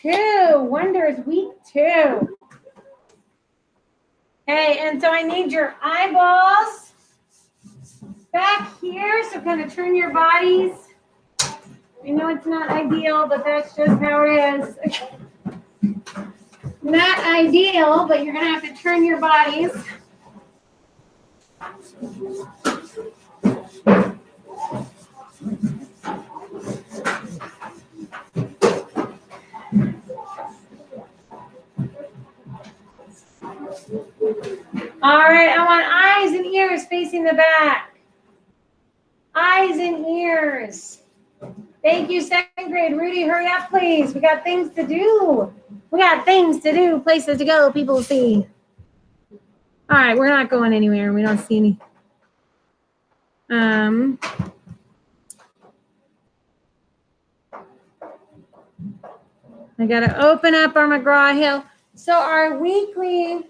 2, Wonders week 2. Okay, and so I need your eyeballs back here, so kind of turn your bodies. I know it's not ideal, but that's just how it is. Not ideal, but you're going to have to turn your bodies. All right, I want eyes and ears facing the back. Eyes and ears. Thank you, 2nd grade. Rudy, hurry up, please. We got things to do. We got things to do, places to go, people to see. All right, we're not going anywhere. We don't see any. I got to open up our McGraw-Hill. So our weekly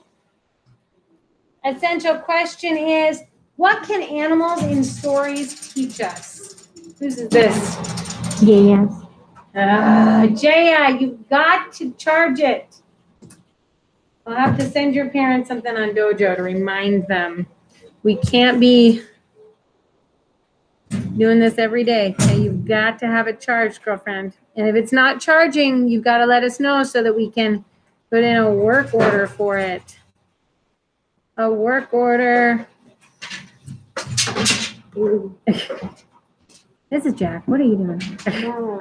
essential question is, what can animals in stories teach us? Whose is this? Yes. Jaya, you've got to charge it. I'll have to send your parents something on Dojo to remind them. We can't be doing this every day. Okay? You've got to have it charged, girlfriend. And if it's not charging, you've got to let us know so that we can put in a work order for it. A work order. This is Jack. What are you doing?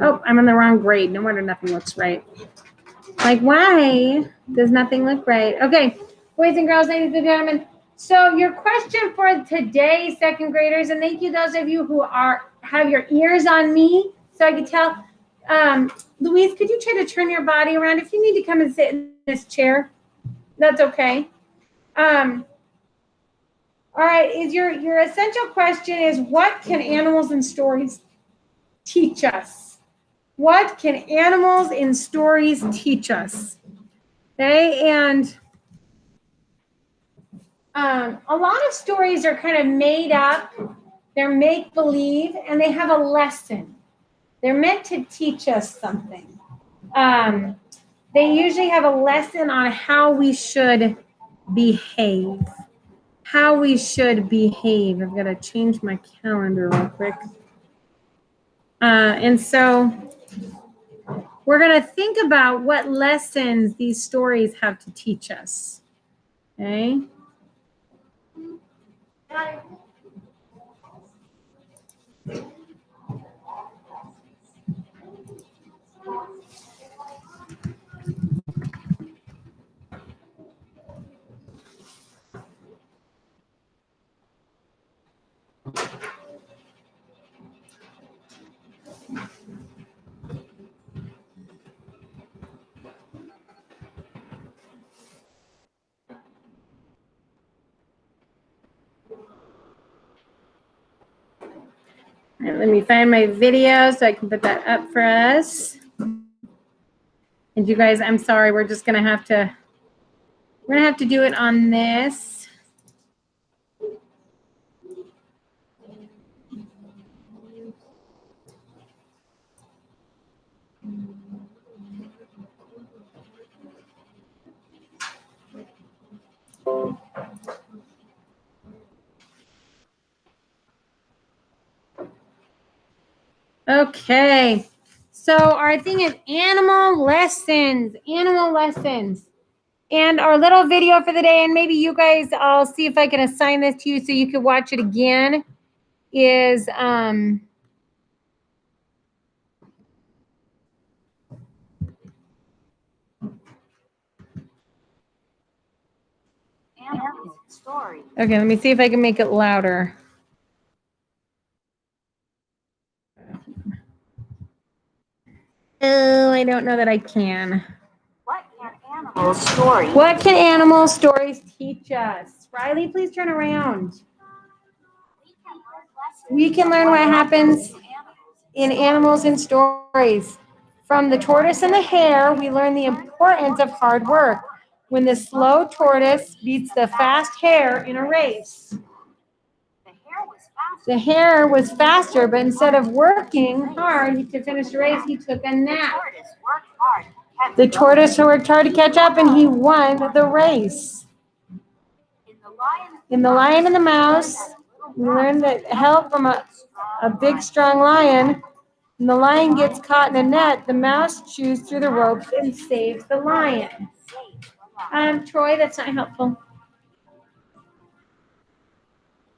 Oh, I'm in the wrong grade. No wonder nothing looks right. Like, why does nothing look right? Okay, boys and girls, ladies and gentlemen. So your question for today, 2nd graders, and thank you those of you who have your ears on me so I can tell. Louise, could you try to turn your body around? If you need to come and sit in this chair, that's okay. All right, your essential question is, what can animals in stories teach us? What can animals in stories teach us? Okay, and a lot of stories are kind of made up. They're make-believe, and they have a lesson. They're meant to teach us something. They usually have a lesson on how we should behave. How we should behave. I've got to change my calendar real quick. And so we're going to think about what lessons these stories have to teach us. Okay? All right, let me find my video so I can put that up for us. And you guys, I'm sorry, we're gonna have to do it on this. Okay, so our thing is animal lessons. And our little video for the day, and maybe you guys, I'll see if I can assign this to you so you can watch it again, is animal story. Okay, let me see if I can make it louder. Oh, I don't know that I can. What can animal stories teach us? Riley, please turn around. We can learn what happens in animals and stories. From the tortoise and the hare, we learn the importance of hard work. When the slow tortoise beats the fast hare in a race. The hare was faster, but instead of working hard to finish the race, he took a nap. The tortoise worked hard to catch up, and he won the race. In The Lion and the Mouse, we learned that help from a big, strong lion. When the lion gets caught in a net, the mouse chews through the ropes and saves the lion. Troy, that's not helpful.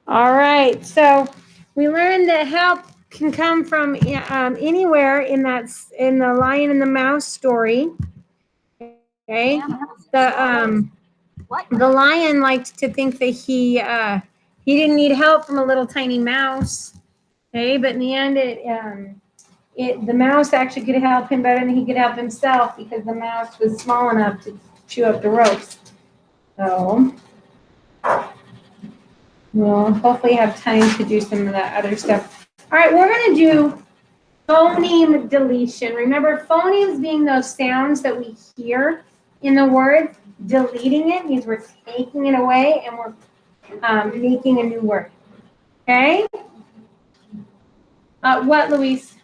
All right, so we learned that help can come from anywhere in the Lion and the Mouse story. Okay, the lion liked to think that he didn't need help from a little tiny mouse. Okay, but in the end, the mouse actually could help him better than he could help himself because the mouse was small enough to chew up the ropes. So we'll hopefully have time to do some of that other stuff. All right, we're going to do phoneme deletion. Remember, phonemes being those sounds that we hear in the word. Deleting it means we're taking it away and we're making a new word. Okay? What, Louise?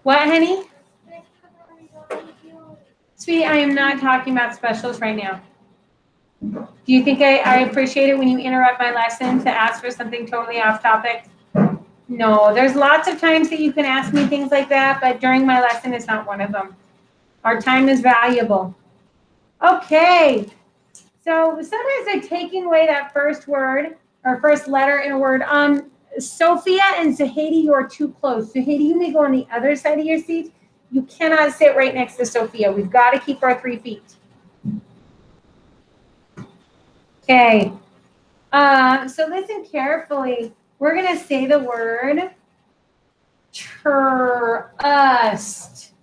What, honey? Sweetie, I am not talking about specials right now. Do you think I appreciate it when you interrupt my lesson to ask for something totally off topic? No, there's lots of times that you can ask me things like that, but during my lesson is not one of them. Our time is valuable. Okay, so sometimes they're taking away that first word or first letter in a word. Sophia and Zahedi, you are too close. Zahedi, you may go on the other side of your seat. You cannot sit right next to Sophia. We've got to keep our 3 feet. Okay, so listen carefully. We're going to say the word trust.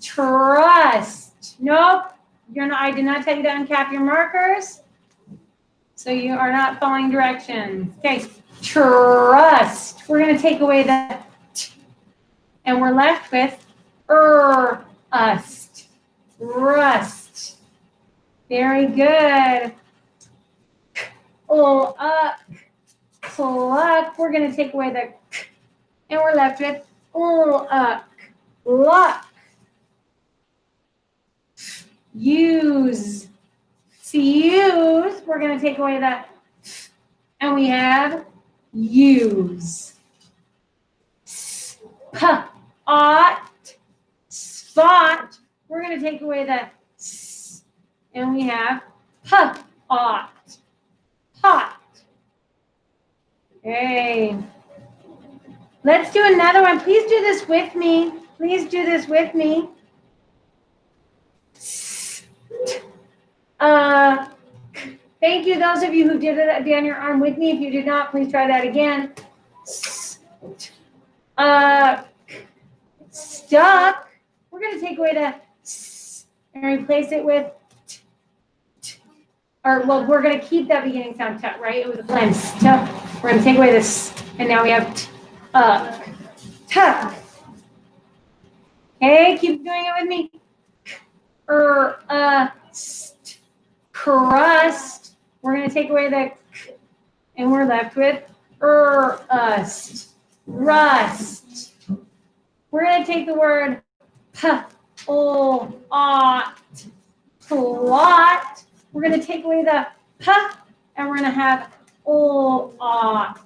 Trust. Nope. I did not tell you to uncap your markers. So you are not following directions. Okay. Trust. We're going to take away the t, and we're left with ust. Rust. Very good. Cluck. We're going to take away the k, and we're left with luck. Use. Use. We're going to take away that, and we have use. Spot. Spot. We're going to take away the s, and we have pot. Pot. Okay. Let's do another one. Please do this with me. Please do this with me. Thank you, those of you who did it down your arm with me. If you did not, please try that again. Stuck. We're going to take away the s and replace it with t, t. Or, well, we're going to keep that beginning sound, t, right? It was a blend. Stuck. We're going to take away this, and now we have t. Okay, keep doing it with me. Crust. We're going to take away the k, and we're left with rust. We're going to take the word plot. We're going to take away the p, and we're going to have lot.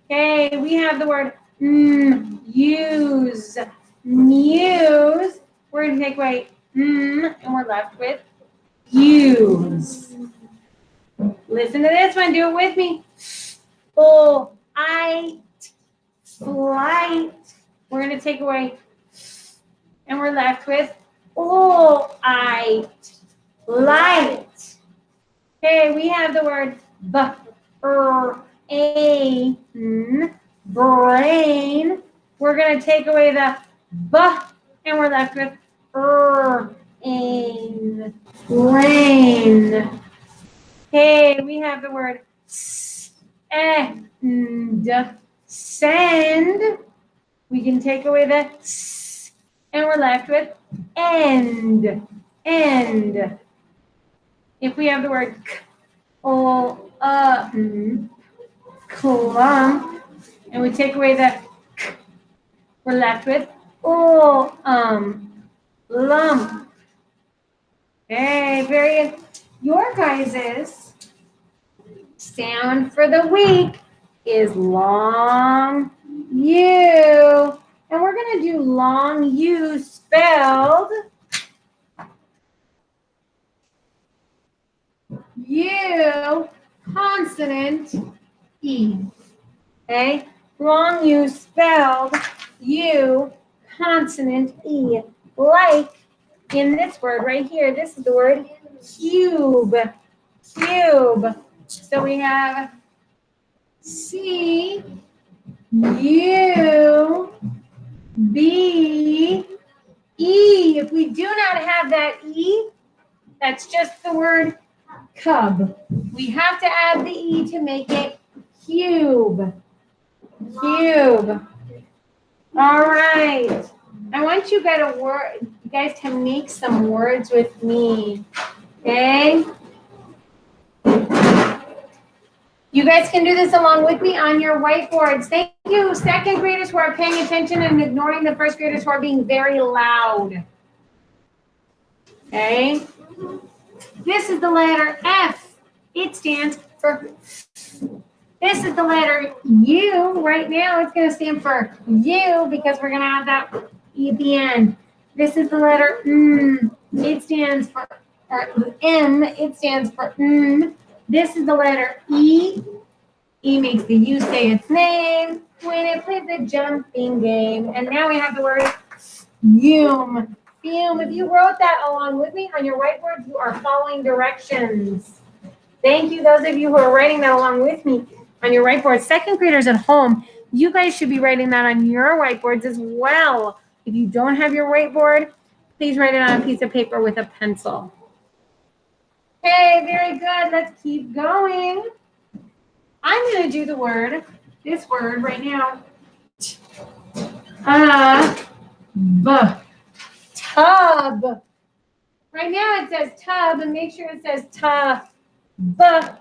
Okay, we have the word use. Muse. We're going to take away and we're left with use. Listen to this one. Do it with me. Flight. We're going to take away and we're left with light. Okay, we have the word brain. We're going to take away the b, and we're left with brain. Okay, we have the word send. We can take away the s, and we're left with end. If we have the word clump, and we take away the k, We're left with lump. Okay, very good. Your guys's sound for the week is long U. And we're going to do long U spelled U consonant E. Okay? Long U spelled U consonant E. Like in this word right here, this is the word cube. Cube. So we have C U B E. If we do not have that E, that's just the word cub. We have to add the E to make it cube. Cube. All right. I want you guys to make some words with me. Okay? You guys can do this along with me on your whiteboards. Thank you, second graders who are paying attention and ignoring the first graders who are being very loud. Okay? This is the letter F. It stands for. This is the letter U. Right now, it's going to stand for U because we're going to have that E at the end. This is the letter M. It stands for M. It stands for M. This is the letter E. E makes the U say its name when it plays the jumping game. And now we have the word fume. Fume. If you wrote that along with me on your whiteboard, you are following directions. Thank you, those of you who are writing that along with me on your whiteboard. Second graders at home, you guys should be writing that on your whiteboards as well. If you don't have your whiteboard, please write it on a piece of paper with a pencil. Okay, very good. Let's keep going. I'm going to do this word right now. Tub. Right now it says tub, and make sure it says tub,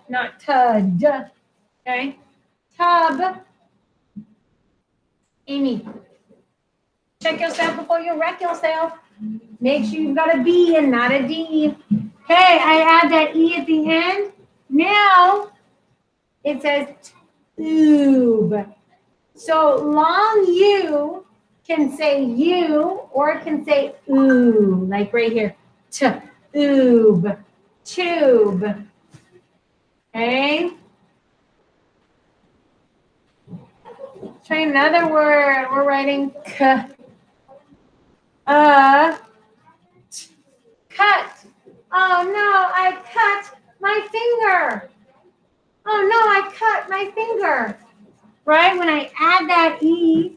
not tud. Okay? Tub. Amy, check yourself before you wreck yourself. Make sure you've got a B and not a D. Okay, I add that E at the end. Now it says tube. So long U can say U or it can say oo, like right here. Tube. Tube. Okay. Try another word. We're writing k. Cut. Oh no, I cut my finger. Oh no, I cut my finger. Right? When I add that E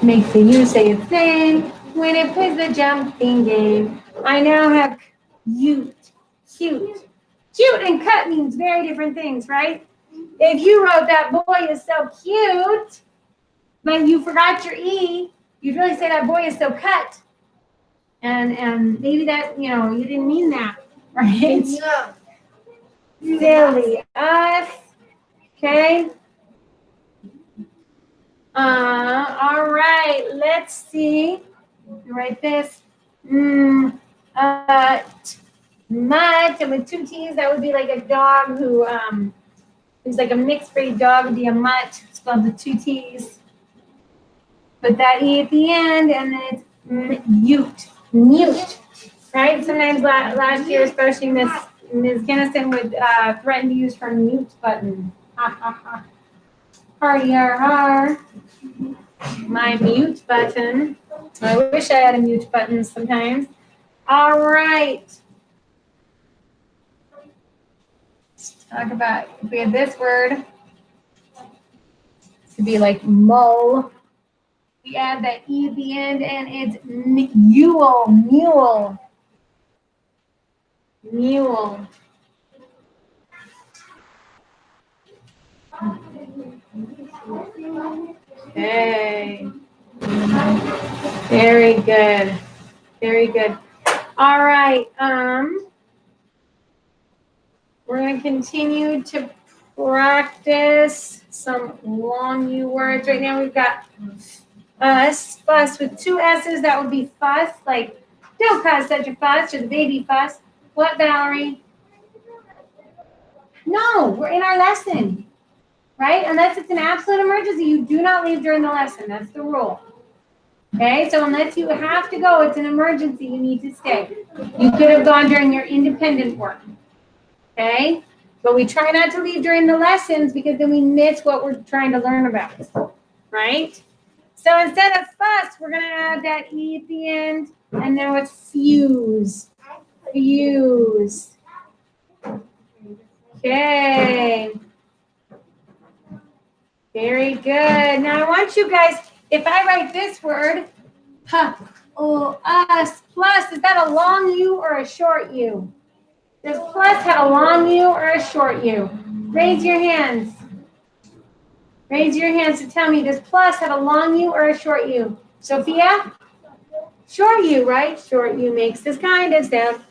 makes the U say its name. When it plays the jumping game, I now have cute. Cute. Cute and cut means very different things, right? If you wrote that boy is so cute, but you forgot your E, you'd really say that boy is so cut. And maybe that, you didn't mean that, right? Yeah. Silly us. Okay. All right. Let's see. Write this. Mutt. And with two T's, that would be like a dog who's like a mixed breed dog would be a mutt. Spelled with two T's. Put that E at the end, and then it's mute. Mute. Right? Sometimes last year, especially Ms. Kennison would threaten to use her mute button. Ha ha ha. Party har. My mute button. I wish I had a mute button sometimes. All right. Let's talk about, if we had this word, to be like mull. We add that E at the end, and it's mule. Mule. Mule. Okay. Very good. Very good. All right. We're going to continue to practice some long U words. Right now we've got us, fuss with 2 S's. That would be fuss, like don't cause such a fuss, or the baby fuss. What, Valerie? No, we're in our lesson, right? Unless it's an absolute emergency, you do not leave during the lesson. That's the rule. Okay, so unless you have to go, it's an emergency, you need to stay. You could have gone during your independent work. Okay, but we try not to leave during the lessons because then we miss what we're trying to learn about, right? So instead of fuss, we're going to add that E at the end, and now it's fuse. Fuse. Okay. Very good. Now I want you guys, if I write this word, us, plus, is that a long U or a short U? Does plus have a long U or a short U? Raise your hands. Raise your hands to tell me, does plus have a long U or a short U? Sophia? Short U, right? Short U makes this kind of sound.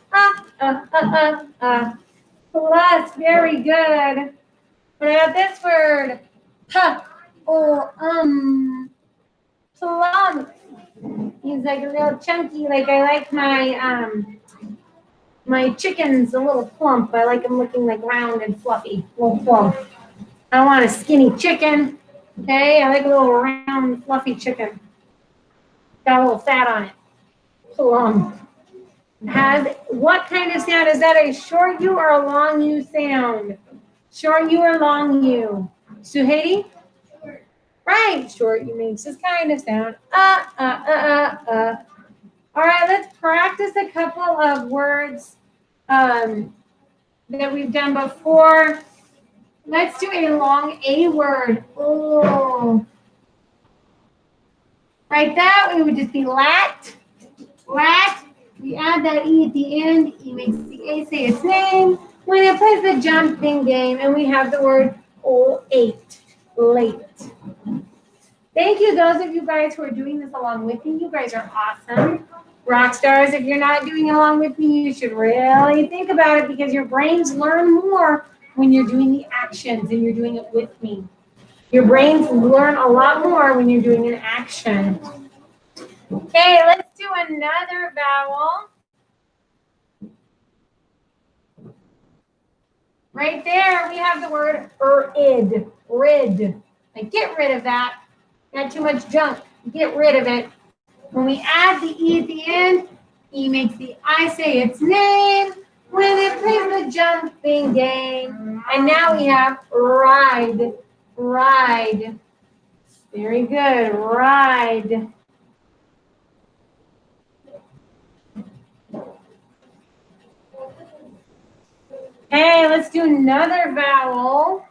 Plus, very good. What about this word? Plum. He's like a little chunky, like I like my chickens a little plump. I like them looking like round and fluffy, a little plump. I don't want a skinny chicken. Okay, I like a little round, fluffy chicken. Got a little fat on it. Plum. Has what kind of sound? Is that a short U or a long U sound? Short U or long U? Suhaiti? Right, short U makes this kind of sound. All right, let's practice a couple of words that we've done before. Let's do a long A word. Oh. Right, that way would just be lat. Lat. We add that E at the end. E makes the A say its name. When it plays the jumping game, and we have the word late. Late. Thank you, those of you guys who are doing this along with me. You guys are awesome. Rock stars, if you're not doing it along with me, you should really think about it because your brains learn more when you're doing the actions and you're doing it with me. Your brains learn a lot more when you're doing an action. Okay, let's do another vowel. Right there, we have the word rid. Rid. Like, get rid of that. Got too much junk. Get rid of it. When we add the E at the end, E makes the I say its name. When it plays the jumping game. And now we have ride. Ride. Very good. Ride. Okay, let's do another vowel.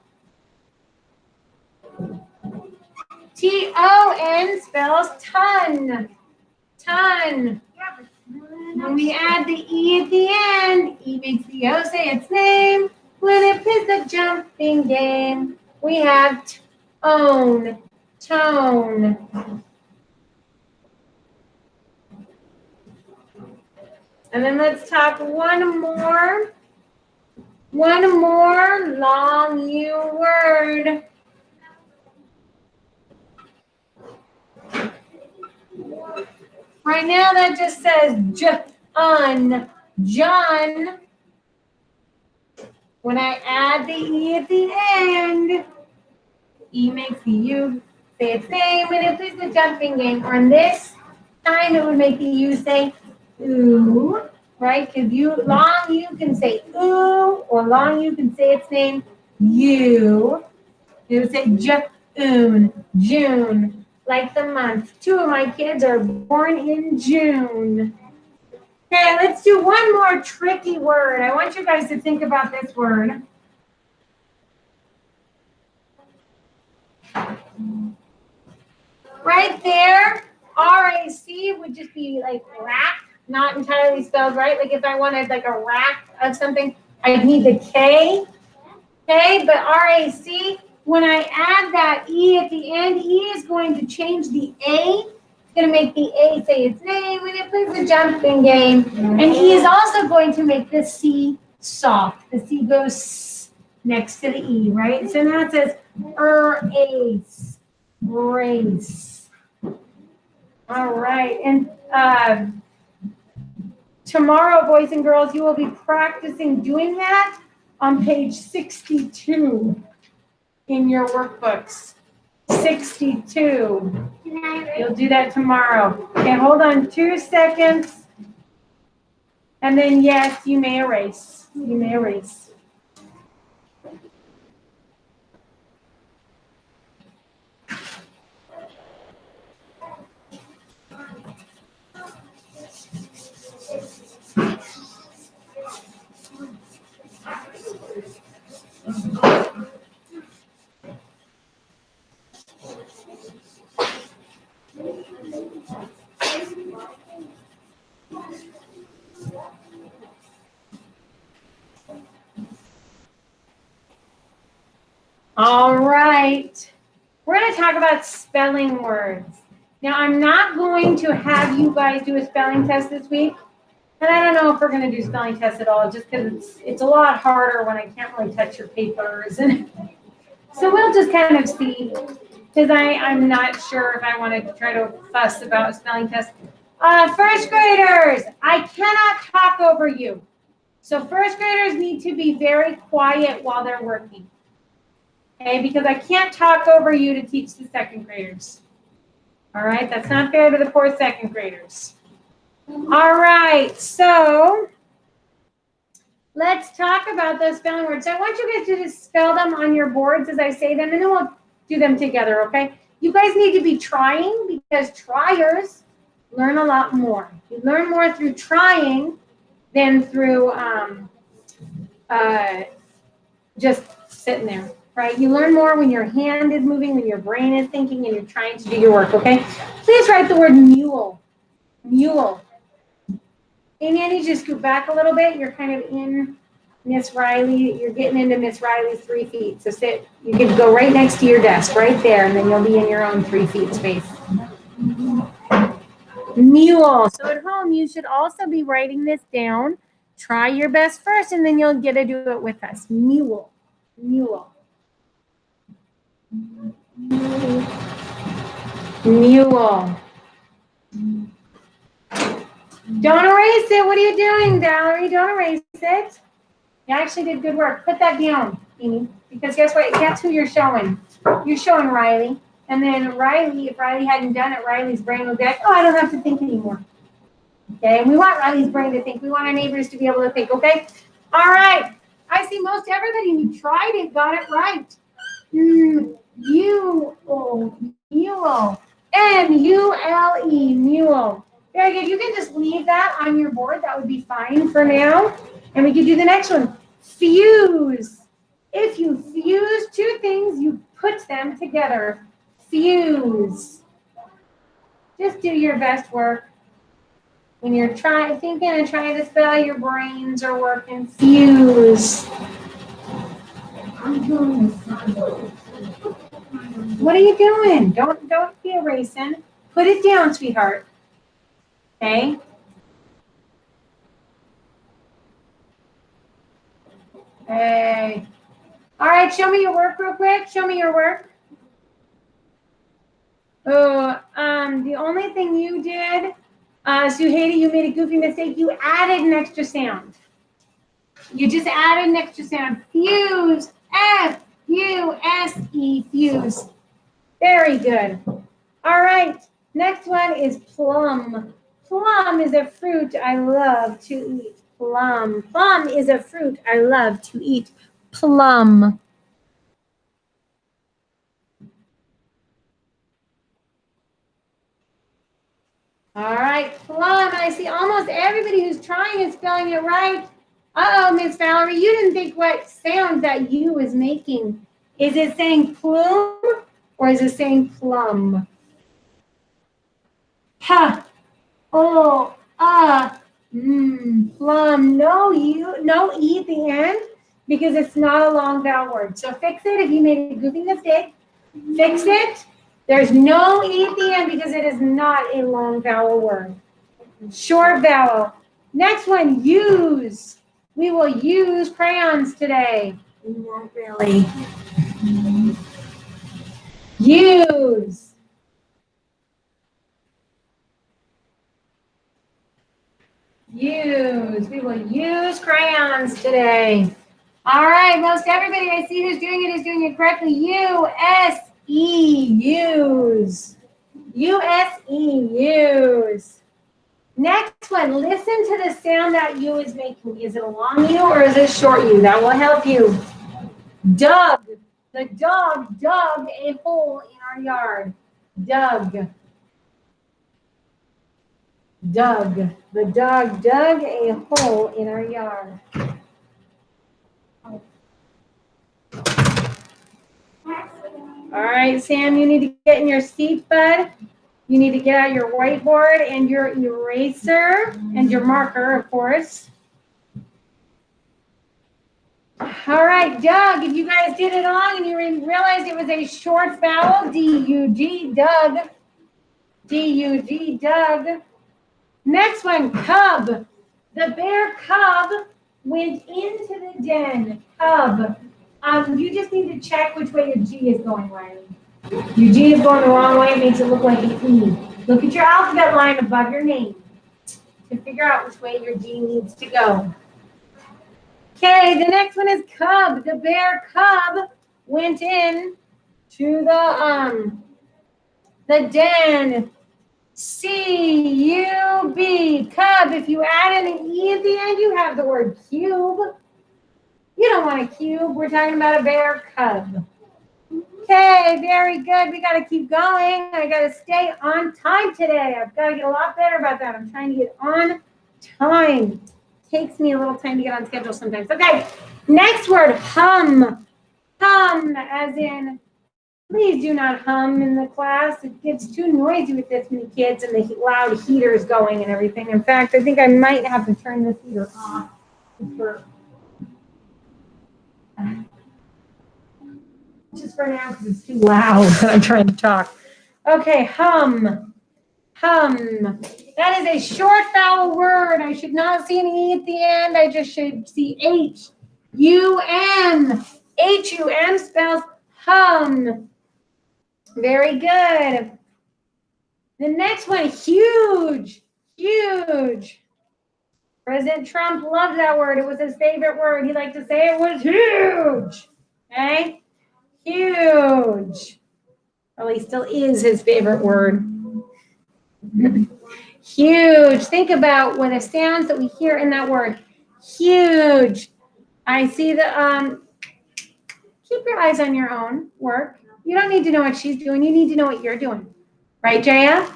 T-O-N spells ton. Ton. When we add the E at the end, E makes the O say its name. When it plays the jumping game, we have tone. Tone. And then let's talk one more long U word. Right now that just says John. John. When I add the E at the end, E makes the U say its name when it plays the jumping game. Or in this time, it would make the U say ooh, right? Because long U can say ooh, or long U can say its name you. It would say June, June. Like the month. 2 of my kids are born in June. Okay, let's do one more tricky word. I want you guys to think about this word. Right there, R-A-C would just be like rack, not entirely spelled right. Like if I wanted like a rack of something, I'd need the K. Okay, but R-A-C, when I add that E at the end, E is going to change the A. It's going to make the A say its name when it plays the jumping game. And E is also going to make the C soft. The C goes next to the E, right? So now it says ace, race. All right, and tomorrow, boys and girls, you will be practicing doing that on page 62 in your workbooks. 62. You'll do that tomorrow. Okay, hold on 2 seconds. And then, yes, you may erase. You may erase. All right. We're going to talk about spelling words. Now, I'm not going to have you guys do a spelling test this week. And I don't know if we're going to do spelling tests at all, just because it's a lot harder when I can't really touch your papers. And so we'll just kind of see, because I'm not sure if I want to try to fuss about a spelling test. First graders, I cannot talk over you. So first graders need to be very quiet while they're working. Okay, because I can't talk over you to teach the second graders. All right, that's not fair to the poor second graders. All right, so let's talk about those spelling words. So I want you guys to just spell them on your boards as I say them, and then we'll do them together, okay? You guys need to be trying, because triers learn a lot more. You learn more through trying than through just sitting there. Right? You learn more when your hand is moving, when your brain is thinking, and you're trying to do your work, okay? Please write the word mule. Mule. Amy, I need you to scoot back a little bit. You're kind of in Miss Riley. You're getting into Miss Riley's 3 feet. So sit. You can go right next to your desk, right there, and then you'll be in your own 3 feet space. Mule. So at home, you should also be writing this down. Try your best first, and then you'll get to do it with us. Mule. Mule. Mule. Don't erase it. What are you doing, Valerie? Don't erase it. You actually did good work. Put that down, Amy, because guess what? That's who you're showing. You're showing Riley. And then Riley, if Riley hadn't done it, Riley's brain would be like, oh, I don't have to think anymore. Okay, and we want Riley's brain to think. We want our neighbors to be able to think, okay? All right. I see most everybody who tried it got it right. Mule. M-U-L-E, mule. Very good. You can just leave that on your board. That would be fine for now. And we could do the next one. Fuse. If you fuse 2 things, you put them together. Fuse. Just do your best work. When you're thinking and trying to spell, your brains are working. Fuse. What are you doing? Don't be erasing. Put it down, sweetheart. Okay? Hey. All right, show me your work real quick. Show me your work. Oh, the only thing you did, Suhaiti, you made a goofy mistake. You added an extra sound. You just added an extra sound. Fuse. F-U-S-E. Fuse. Very good. All right. Next one is plum. Plum is a fruit I love to eat. Plum. Plum is a fruit I love to eat. Plum. All right, plum. I see almost everybody who's trying is spelling it right. Uh-oh, Miss Valerie, you didn't think what sound that U is making. Is it saying plume or is it saying plum? Ha. Oh, plum. No E at the end because it's not a long vowel word. So fix it if you made a goofy mistake. Fix it. There's no E at the end because it is not a long vowel word. Short vowel. Next one, use. We will use crayons today. Not really. Use. Use. We will use crayons today. All right, most everybody I see who's doing it is doing it correctly. U-S-E, use. U-S-E, use. Next one, listen to the sound that U is making. Is it a long U or is it short U? That will help you. Dug. The dog dug a hole in our yard. Dug. Dug. The dog dug a hole in our yard. All right, Sam, you need to get in your seat, bud. You need to get out your whiteboard and your eraser and your marker, of course. All right, Doug, if you guys did it wrong and you realized it was a short vowel, D-U-G, Doug. D-U-G, Doug. Next one, cub. The bear cub went into the den. Cub. You just need to check which way your G is going, Riley. Your G is going the wrong way. It makes it look like an E. Look at your alphabet line above your name to figure out which way your G needs to go. Okay, the next one is cub. The bear cub went in to the den. C-U-B, cub. If you add an E at the end, you have the word cube. You don't want a cube. We're talking about a bear cub. Okay, very good. We got to keep going. I got to stay on time today. I've got to get a lot better about that. I'm trying to get on time. Takes me a little time to get on schedule sometimes. Okay, next word, hum. Hum, as in, please do not hum in the class. It gets too noisy with this many kids and the loud heaters going and everything. In fact, I think I might have to turn this heater off. Just for now, because it's too loud when I'm trying to talk. Okay, hum. Hum. That is a short vowel word. I should not see an E at the end. I just should see H-U-M. H-U-M spells hum. Very good. The next one, huge. Huge. President Trump loved that word. It was his favorite word. He liked to say it was huge. Okay? Huge. Well, he still is his favorite word. Huge. Think about what the sounds that we hear in that word. Huge. I see the, keep your eyes on your own work. You don't need to know what she's doing. You need to know what you're doing. Right, Jaya?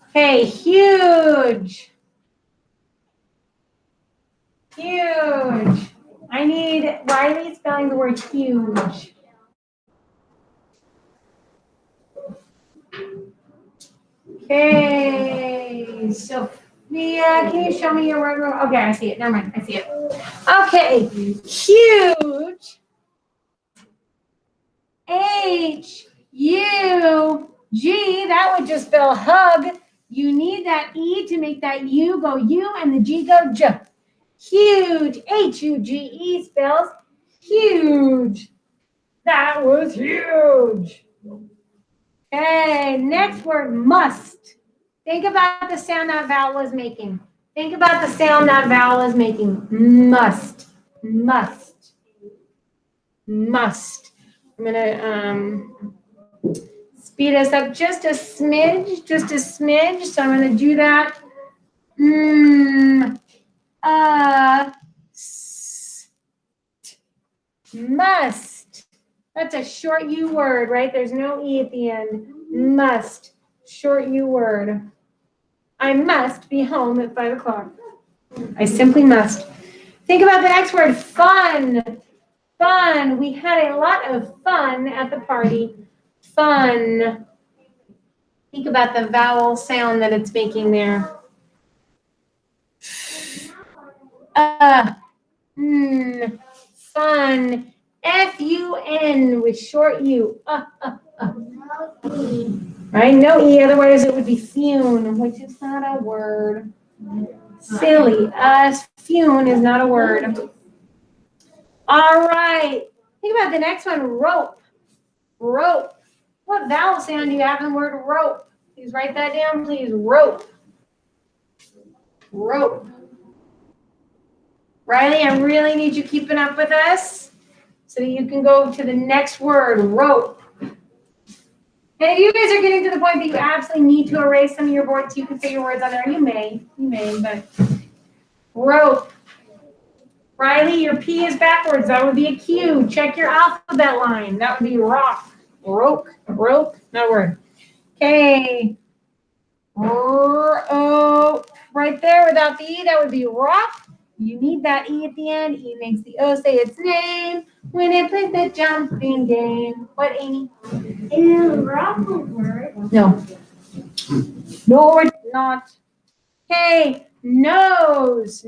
Okay, huge. Huge. I need Riley spelling the word huge. Okay, Sophia, can you show me your word? Okay, I see it. Never mind, I see it. Okay, huge. H-U-G, that would just spell hug. You need that E to make that U go U and the G go J. Huge. H-U-G-E spells huge. That was huge. Okay, next word, must. Think about the sound that vowel is making. Think about the sound that vowel is making. Must. Must. Must. I'm going to speed us up just a smidge. So I'm going to do that. Must. That's a short U word, right? There's no E at the end. Must. Short U word. I must be home at 5 o'clock. I simply must. Think about the next word, fun. Fun. We had a lot of fun at the party. Fun. Think about the vowel sound that it's making there. Fun. F-U-N with short U. Right? No E, otherwise it would be fune, which is not a word. Silly. Fune is not a word. All right. Think about the next one, rope. Rope. What vowel sound do you have in the word rope? Please write that down, please. Rope. Rope. Riley, I really need you keeping up with us so you can go to the next word, rope. And if you guys are getting to the point that you absolutely need to erase some of your boards, you can say your words on there. You may, but rope. Riley, your P is backwards. That would be a Q. Check your alphabet line. That would be rock. Rope. No word. Okay. O. Right there without the E, that would be rock. You need that E at the end. E makes the O say its name when it plays the jumping game. What, Amy? Is rock a word? No. No, it's not. Okay. Nose,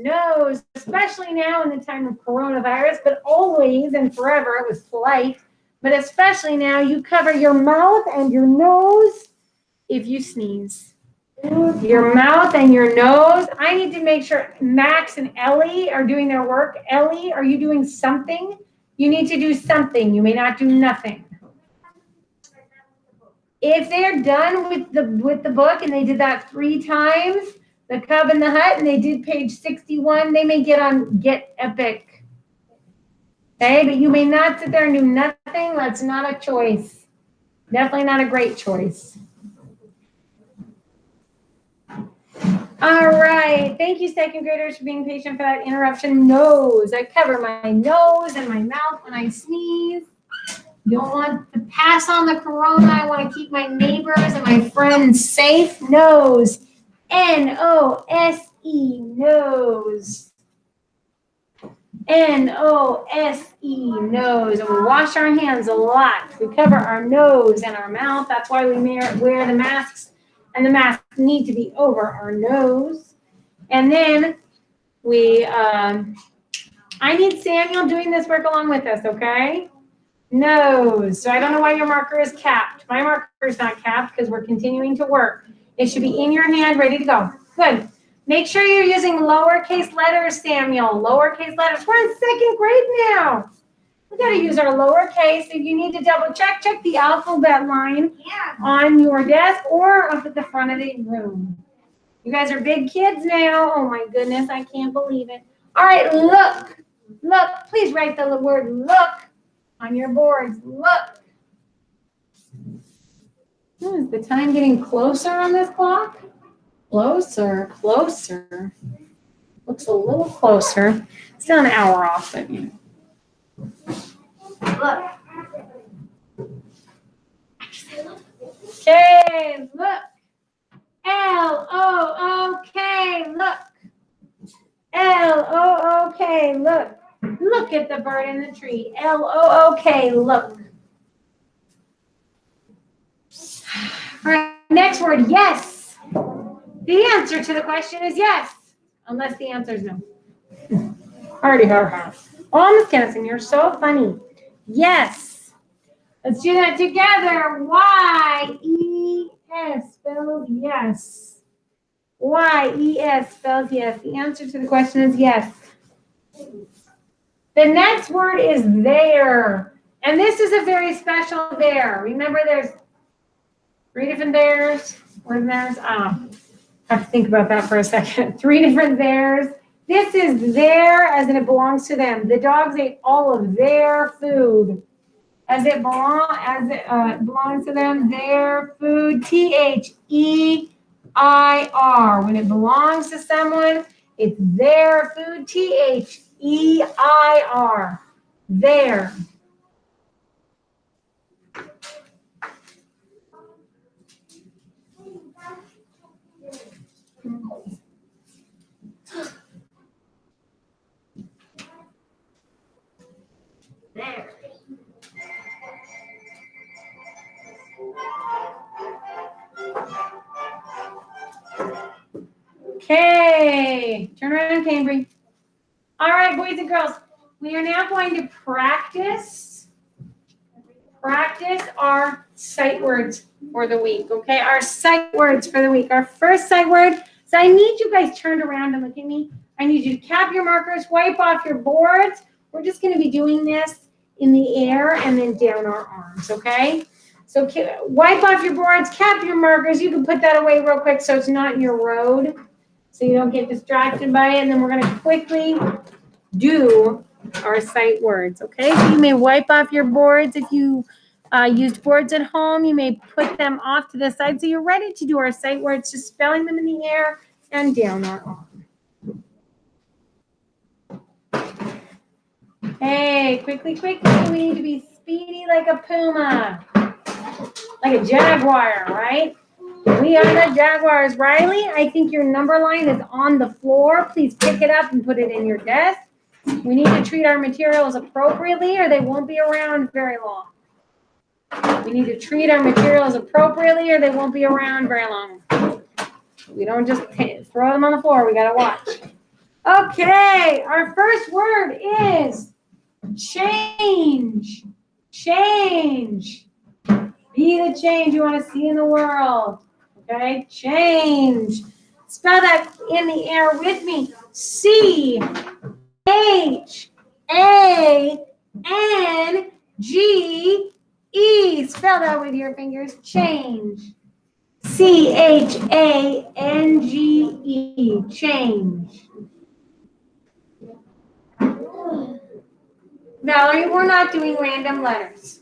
especially now in the time of coronavirus, but always and forever it was polite. But especially now, you cover your mouth and your nose if you sneeze. Your mouth and your nose. I need to make sure Max and Ellie are doing their work. Ellie, are you doing something? You need to do something. You may not do nothing. If they're done with the book and they did that 3 times, The Cub in the Hut, and they did page 61, they may get on Get Epic. Okay, but you may not sit there and do nothing. That's not a choice. Definitely not a great choice. All right. Thank you, second graders, for being patient for that interruption. Nose. I cover my nose and my mouth when I sneeze. Don't want to pass on the corona. I want to keep my neighbors and my friends safe. Nose. N-O-S-E. Nose. N-O-S-E. Nose. And we wash our hands a lot. We cover our nose and our mouth. That's why we wear the masks. And the masks need to be over our nose. And then I need Samuel doing this work along with us, okay? Nose. So I don't know why your marker is capped. My marker is not capped because we're continuing to work. It should be in your hand, ready to go. Good. Make sure you're using lowercase letters, Samuel. Lowercase letters. We're in second grade now. We got to use our lowercase. If you need to double check the alphabet line on your desk or up at the front of the room. You guys are big kids now. Oh my goodness, I can't believe it. All right, look. Look. Please write the word look on your boards. Look. Is the time getting closer on this clock? Closer. Looks a little closer. Still an hour off, but you know. Look. Okay, look. L-O-O-K, look. L-O-O-K, look. Look at the bird in the tree. L-O-O-K, look. All right, next word, yes. The answer to the question is yes, unless the answer is no. Already heard her. Oh, Miss Kennison, you're so funny. Yes. Let's do that together. Y-E-S spells yes. Y-E-S spells yes. The answer to the question is yes. The next word is there. And this is a very special there. Remember, there's 3 different theirs. Word theirs. I have to think about that for a second. 3 different theirs. This is their as in it belongs to them. The dogs ate all of their food. As it belongs to them, their food. T-H-E-I-R. When it belongs to someone, it's their food. T-H-E-I-R. Their. There. Okay, turn around, Cambry. All right, boys and girls, we are now going to practice our sight words for the week, okay? Our sight words for the week. Our first sight word, so I need you guys turned around and look at me. I need you to cap your markers, wipe off your boards. We're just going to be doing this in the air and then down our arms, okay? So wipe off your boards, cap your markers. You can put that away real quick so it's not in your road, so you don't get distracted by it. And then we're going to quickly do our sight words, okay? So you may wipe off your boards if you used boards at home. You may put them off to the side so you're ready to do our sight words, just spelling them in the air and down our arm. Hey, quickly, quickly. We need to be speedy like a puma, like a jaguar, right? We are the Jaguars. Riley, I think your number line is on the floor. Please pick it up and put it in your desk. We need to treat our materials appropriately or they won't be around very long. We need to treat our materials appropriately or they won't be around very long. We don't just throw them on the floor. We got to watch. Okay, our first word is change. Change. Be the change you want to see in the world. Okay, change. Spell that in the air with me. C-H-A-N-G-E. Spell that with your fingers. Change. C-H-A-N-G-E. Change. Valerie, we're not doing random letters.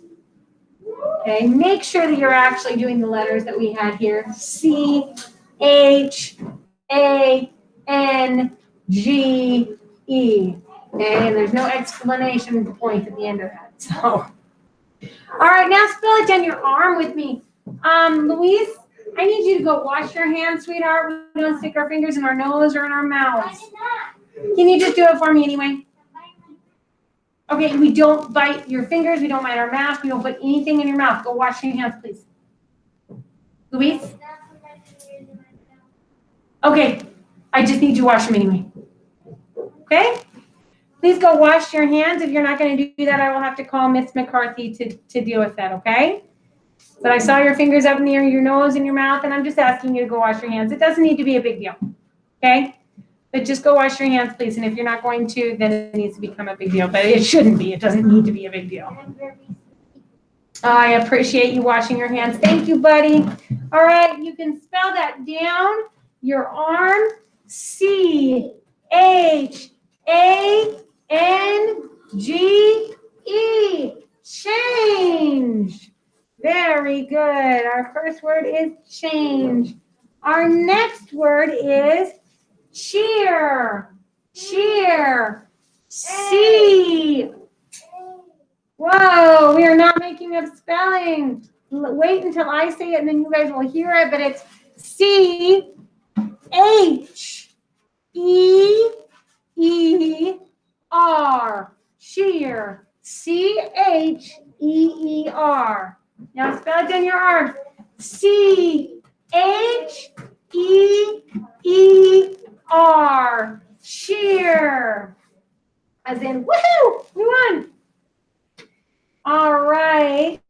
Okay, make sure that you're actually doing the letters that we had here. C-H-A-N-G-E. Okay, and there's no exclamation point at the end of that. So, all right, now spell it down your arm with me. Louise, I need you to go wash your hands, sweetheart. We don't stick our fingers in our nose or in our mouths. Can you just do it for me anyway? Okay, we don't bite your fingers. We don't bite our mouth. We don't put anything in your mouth. Go wash your hands, please. Louise? Okay, I just need you to wash them anyway. Okay? Please go wash your hands. If you're not going to do that, I will have to call Miss McCarthy to deal with that, okay? But I saw your fingers up near your nose and your mouth, and I'm just asking you to go wash your hands. It doesn't need to be a big deal, okay? But just go wash your hands, please. And if you're not going to, then it needs to become a big deal. But it shouldn't be. It doesn't need to be a big deal. I appreciate you washing your hands. Thank you, buddy. All right, you can spell that down your arm. C-H-A-N-G-E. Change. Very good. Our first word is change. Our next word is cheer. Cheer. C. Whoa, we are not making up spelling. Wait until I say it and then you guys will hear it, but it's C-H-E-E-R. Cheer. C-H-E-E-R. Now spell it in your arm. C-H-E-E-R. Cheer. As in, woohoo, we won. All right.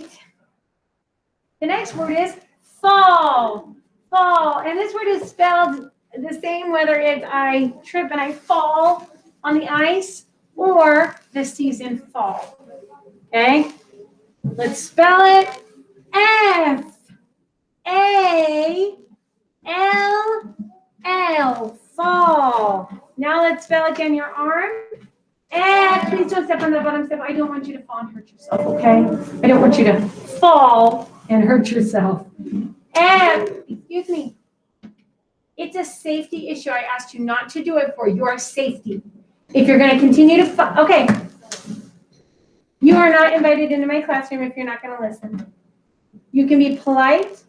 The next word is fall. Fall. And this word is spelled the same whether it's I trip and I fall on the ice or the season fall. Okay? Let's spell it. F-A-L-L. Fall. Now let's spell it down your arm. And please don't step on the bottom step. I don't want you to fall and hurt yourself, okay? I don't want you to fall and hurt yourself. And, excuse me, it's a safety issue. I asked you not to do it for your safety. If you're going to continue to fall, okay. You are not invited into my classroom if you're not going to listen. You can be polite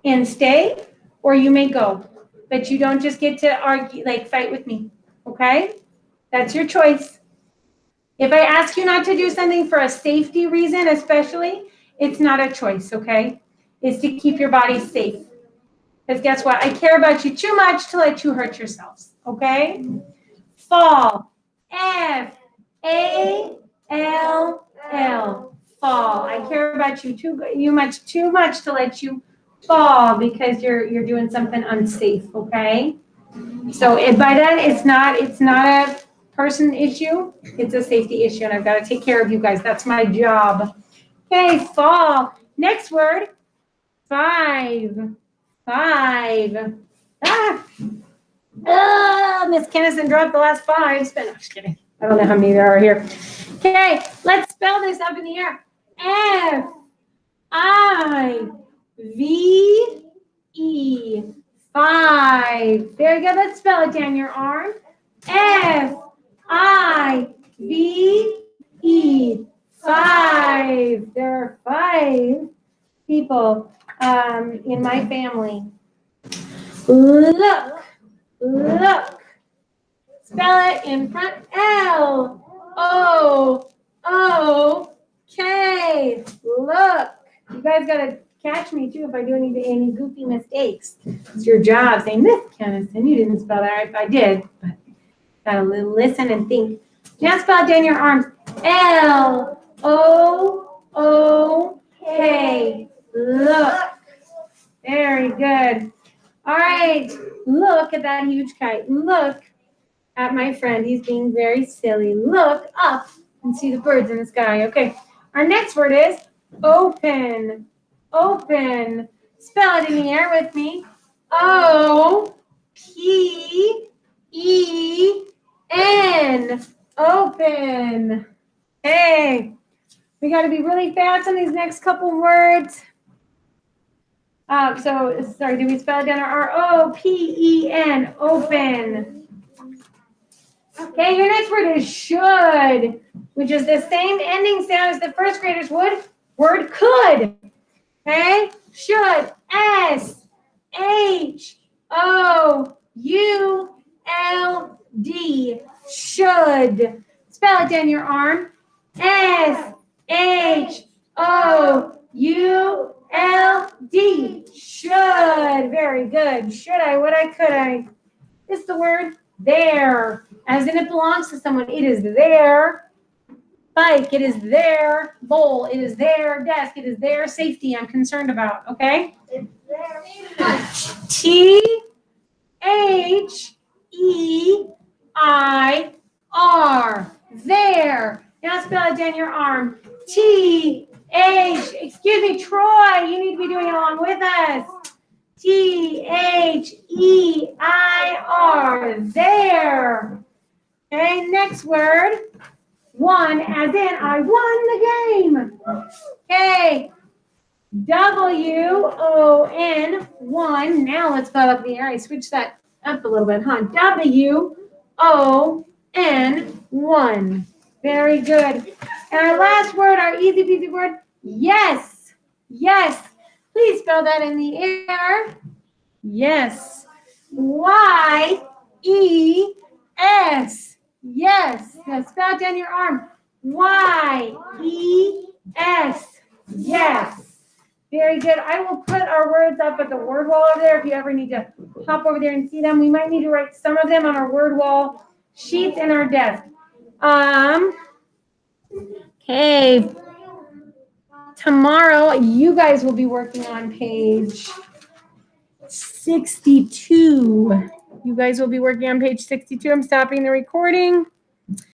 and stay, or you may go. But you don't just get to argue, like fight with me, okay? That's your choice. If I ask you not to do something for a safety reason, especially, it's not a choice, okay? It's to keep your body safe. Because guess what? I care about you too much to let you hurt yourselves, okay? Fall. F-A-L-L. Fall. I care about you too much to let you fall because you're doing something unsafe, okay? So by then it's not person issue. It's a safety issue, and I've got to take care of you guys. That's my job. Okay, fall. Next word, 5. 5. Miss Kennison dropped the last 5. No, just kidding. I don't know how many there are here. Okay, let's spell this up in the air. F-I-V-E. 5. Very good. Let's spell it down your arm. F-I-V-E. 5. There are 5 people in my family. Look. Spell it in front. L-O-O-K. Look. You guys got to catch me, too, if I do any goofy mistakes. It's your job saying, Miss Kennison, you didn't spell that right. I did, but got to listen and think. Now spell it down your arms. L-O-O-K. Look. Very good. All right. Look at that huge kite. Look at my friend. He's being very silly. Look up and see the birds in the sky. Okay. Our next word is open. Open. Spell it in the air with me. O-P-E-N. Open. Hey. We got to be really fast on these next couple words. Sorry, did we spell it down? R-O-P-E-N. Open. Okay, your next word is should, which is the same ending sound as the first graders would. Word could. Okay, should. S-H-O-U-L-D. Should. Spell it down your arm. S-H-O-U-L-D. Should. Very good. Should I? Would I? Could I? It's the word there. As in it belongs to someone. It is their bike. It is their bowl. It is their desk. It is their safety I'm concerned about. Okay? It's there. T-H-E-I-R. There. Now spell it down your arm. Excuse me, Troy, you need to be doing it along with us. T-H-E-I-R. There. Okay, next word. Won, as in I won the game. Okay. W-O-N, won. Now let's spell up in the air. I switched that up a little bit, huh? W-O-N, won. Very good. And our last word, our easy peasy word, yes. Yes. Please spell that in the air. Yes. Y-E-S. Yes. Now spell it down your arm. Y-E-S. Yes. Very good. I will put our words up at the word wall over there if you ever need to hop over there and see them. We might need to write some of them on our word wall sheets in our desk. Okay. Tomorrow, you guys will be working on page 62. You guys will be working on page 62. I'm stopping the recording.